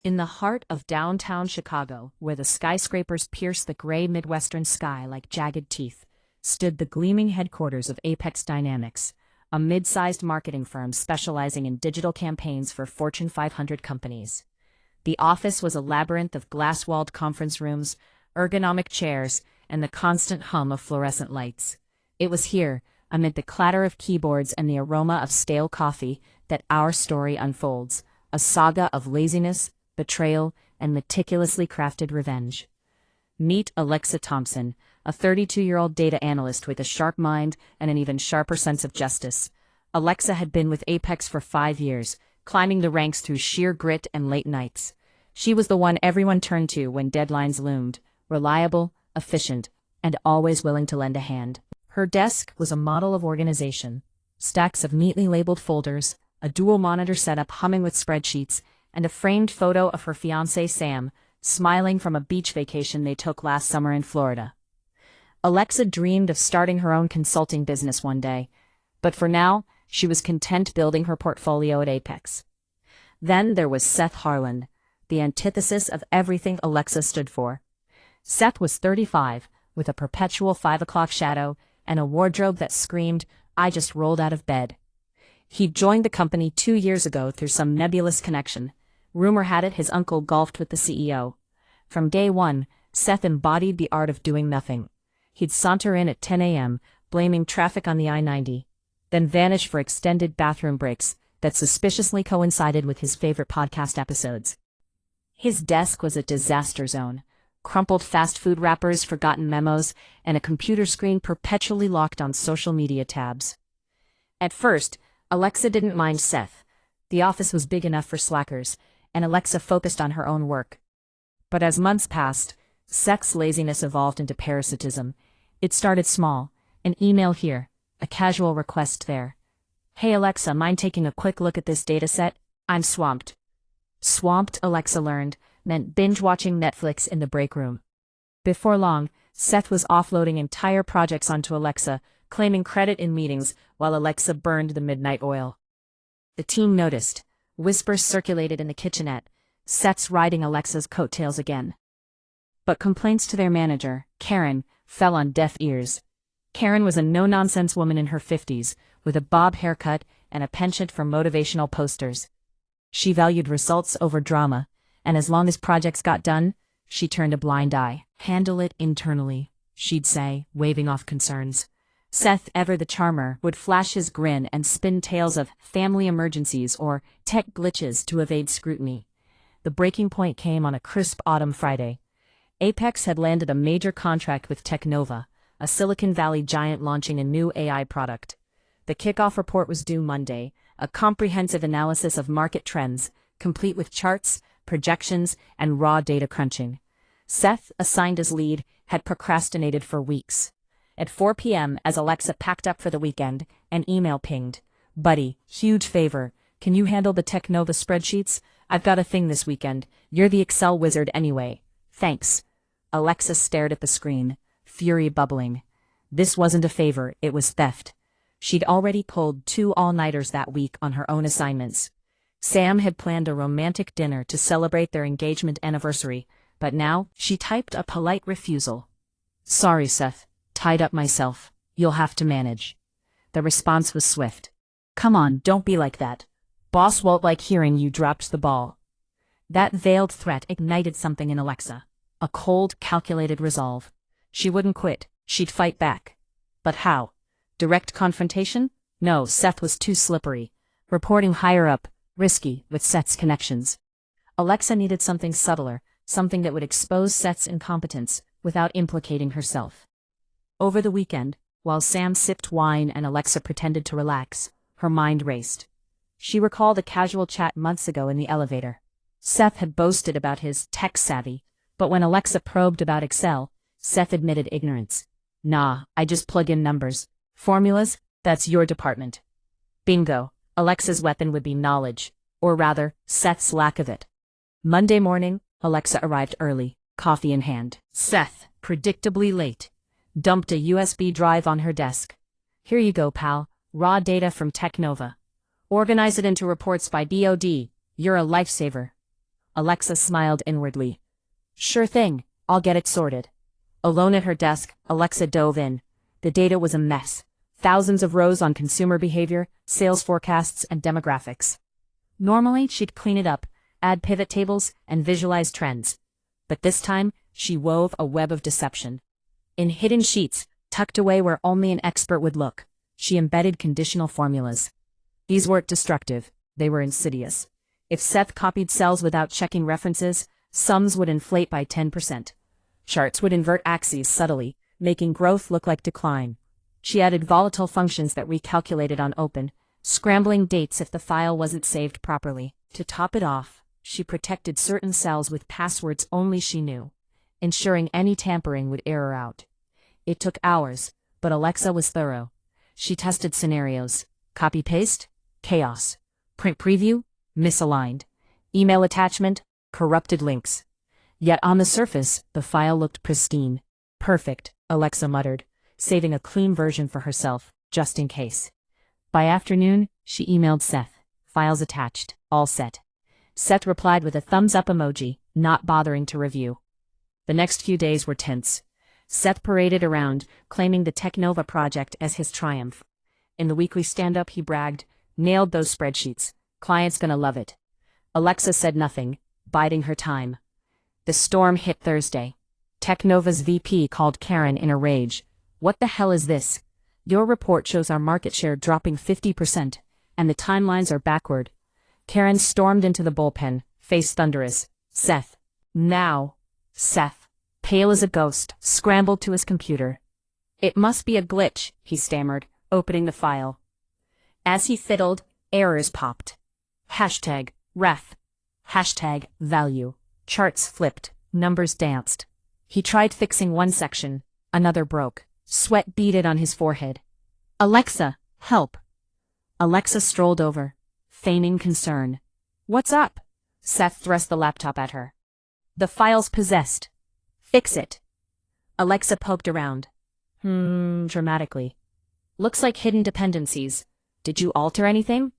In the heart of downtown Chicago, where the skyscrapers pierce the gray Midwestern sky like jagged teeth, stood the gleaming headquarters of Apex Dynamics, a mid-sized marketing firm specializing in digital campaigns for Fortune 500 companies. The office was a labyrinth of glass-walled conference rooms, ergonomic chairs, and the constant hum of fluorescent lights. It was here, amid the clatter of keyboards and the aroma of stale coffee, that our story unfolds, a saga of laziness, betrayal, and meticulously crafted revenge. Meet Alexa Thompson, a 32-year-old data analyst with a sharp mind and an even sharper sense of justice. Alexa had been with Apex for 5 years, climbing the ranks through sheer grit and late nights. She was the one everyone turned to when deadlines loomed, reliable, efficient, and always willing to lend a hand. Her desk was a model of organization. Stacks of neatly labeled folders, a dual-monitor setup humming with spreadsheets, and a framed photo of her fiancé Sam, smiling from a beach vacation they took last summer in Florida. Alexa dreamed of starting her own consulting business one day, but for now, she was content building her portfolio at Apex. Then there was Seth Harlan, the antithesis of everything Alexa stood for. Seth was 35, with a perpetual 5 o'clock shadow and a wardrobe that screamed, "I just rolled out of bed." He joined the company 2 years ago through some nebulous connection. Rumor had it his uncle golfed with the CEO. From day one, Seth embodied the art of doing nothing. He'd saunter in at 10 a.m., blaming traffic on the I-90, then vanish for extended bathroom breaks that suspiciously coincided with his favorite podcast episodes. His desk was a disaster zone. Crumpled fast food wrappers, forgotten memos, and a computer screen perpetually locked on social media tabs. At first, Alexa didn't mind Seth. The office was big enough for slackers, and Alexa focused on her own work. But as months passed, Seth's laziness evolved into parasitism. It started small, an email here, a casual request there. "Hey Alexa, mind taking a quick look at this dataset? I'm swamped." Swamped, Alexa learned, meant binge-watching Netflix in the break room. Before long, Seth was offloading entire projects onto Alexa, claiming credit in meetings while Alexa burned the midnight oil. The team noticed. Whispers circulated in the kitchenette. Seth's riding Alexa's coattails again. But complaints to their manager, Karen, fell on deaf ears. Karen was a no-nonsense woman in her 50s, with a bob haircut and a penchant for motivational posters. She valued results over drama, and as long as projects got done, she turned a blind eye. "Handle it internally," she'd say, waving off concerns. Seth, ever the charmer, would flash his grin and spin tales of family emergencies or tech glitches to evade scrutiny. The breaking point came on a crisp autumn Friday. Apex had landed a major contract with Technova, a Silicon Valley giant launching a new AI product. The kickoff report was due Monday, a comprehensive analysis of market trends, complete with charts, projections, and raw data crunching. Seth, assigned as lead, had procrastinated for weeks. At 4 p.m., as Alexa packed up for the weekend, an email pinged. "Buddy, huge favor. Can you handle the Technova spreadsheets? I've got a thing this weekend. You're the Excel wizard anyway. Thanks." Alexa stared at the screen, fury bubbling. This wasn't a favor, it was theft. She'd already pulled 2 all-nighters that week on her own assignments. Sam had planned a romantic dinner to celebrate their engagement anniversary, but now she typed a polite refusal. "Sorry, Seth. Tied up myself. You'll have to manage." The response was swift. "Come on, don't be like that. Boss won't like hearing you dropped the ball." That veiled threat ignited something in Alexa. A cold, calculated resolve. She wouldn't quit. She'd fight back. But how? Direct confrontation? No, Seth was too slippery. Reporting higher up, risky, with Seth's connections. Alexa needed something subtler, something that would expose Seth's incompetence without implicating herself. Over the weekend, while Sam sipped wine and Alexa pretended to relax, her mind raced. She recalled a casual chat months ago in the elevator. Seth had boasted about his tech savvy, but when Alexa probed about Excel, Seth admitted ignorance. "Nah, I just plug in numbers. Formulas? That's your department." Bingo. Alexa's weapon would be knowledge, or rather, Seth's lack of it. Monday morning, Alexa arrived early, coffee in hand. Seth, predictably late, dumped a USB drive on her desk. "Here you go, pal. Raw data from Technova. Organize it into reports by BOD. You're a lifesaver." Alexa smiled inwardly. Sure thing, I'll get it sorted. Alone at her desk, Alexa dove in. The data was a mess. Thousands of rows on consumer behavior, sales forecasts, and demographics. Normally, she'd clean it up, add pivot tables, and visualize trends. But this time, she wove a web of deception. In hidden sheets, tucked away where only an expert would look, she embedded conditional formulas. These weren't destructive, they were insidious. If Seth copied cells without checking references, sums would inflate by 10%. Charts would invert axes subtly, making growth look like decline. She added volatile functions that recalculated on open, scrambling dates if the file wasn't saved properly. To top it off, she protected certain cells with passwords only she knew, ensuring any tampering would error out. It took hours, but Alexa was thorough. She tested scenarios. Copy-paste? Chaos. Print preview? Misaligned. Email attachment? Corrupted links. Yet on the surface, the file looked pristine. Perfect, Alexa muttered, saving a clean version for herself, just in case. By afternoon, she emailed Seth. Files attached. All set. Seth replied with a thumbs-up emoji, not bothering to review. The next few days were tense. Seth paraded around, claiming the Technova project as his triumph. In the weekly stand-up he bragged, nailed those spreadsheets. Client's gonna love it. Alexa said nothing, biding her time. The storm hit Thursday. Technova's VP called Karen in a rage. What the hell is this? Your report shows our market share dropping 50%, and the timelines are backward. Karen stormed into the bullpen, face thunderous. Seth. Now. Seth, pale as a ghost, scrambled to his computer. It must be a glitch, he stammered, opening the file. As he fiddled, errors popped. Hashtag ref. Hashtag value. Charts flipped, numbers danced. He tried fixing one section, another broke. Sweat beaded on his forehead. Alexa, help. Alexa strolled over, feigning concern. What's up? Seth thrust the laptop at her. The file's possessed. Fix it. Alexa poked around. Dramatically. Looks like hidden dependencies. Did you alter anything?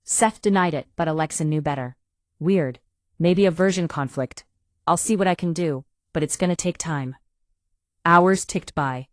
Seth denied it, but Alexa knew better. Weird. Maybe a version conflict. I'll see what I can do, but it's gonna take time. Hours ticked by.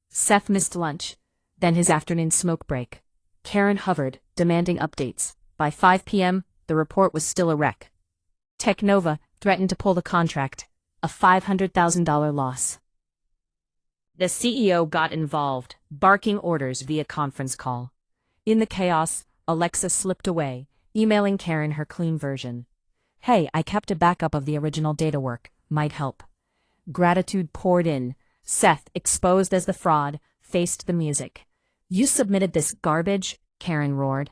Seth missed lunch, then his afternoon smoke break. Karen hovered, demanding updates. By 5 p.m., the report was still a wreck. Technova threatened to pull the contract, a $500,000 loss. The CEO got involved, barking orders via conference call. In the chaos, Alexa slipped away, emailing Karen her clean version. Hey, I kept a backup of the original data work. Might help. Gratitude poured in. Seth, exposed as the fraud, faced the music. You submitted this garbage? Karen roared.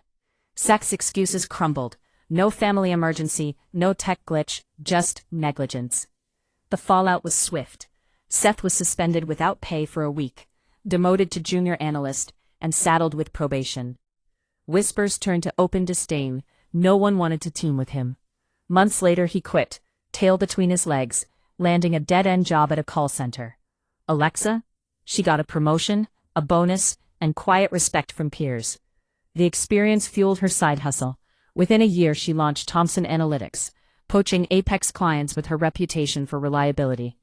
Seth's excuses crumbled. No family emergency, no tech glitch, just negligence. The fallout was swift. Seth was suspended without pay for a week, demoted to junior analyst, and saddled with probation. Whispers turned to open disdain. No one wanted to team with him. Months later he quit, tail between his legs, landing a dead-end job at a call center. Alexa? She got a promotion, a bonus, and quiet respect from peers. The experience fueled her side hustle. Within a year she launched Thomson Analytics, poaching Apex clients with her reputation for reliability.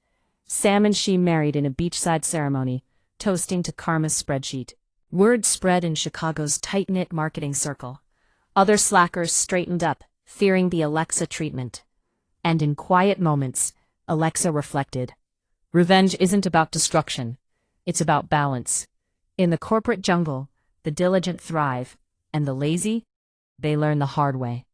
Sam and she married in a beachside ceremony, toasting to Karma's spreadsheet. Word spread in Chicago's tight-knit marketing circle. Other slackers straightened up, fearing the Alexa treatment. And in quiet moments, Alexa reflected. Revenge isn't about destruction. It's about balance. In the corporate jungle, the diligent thrive, and the lazy, they learn the hard way.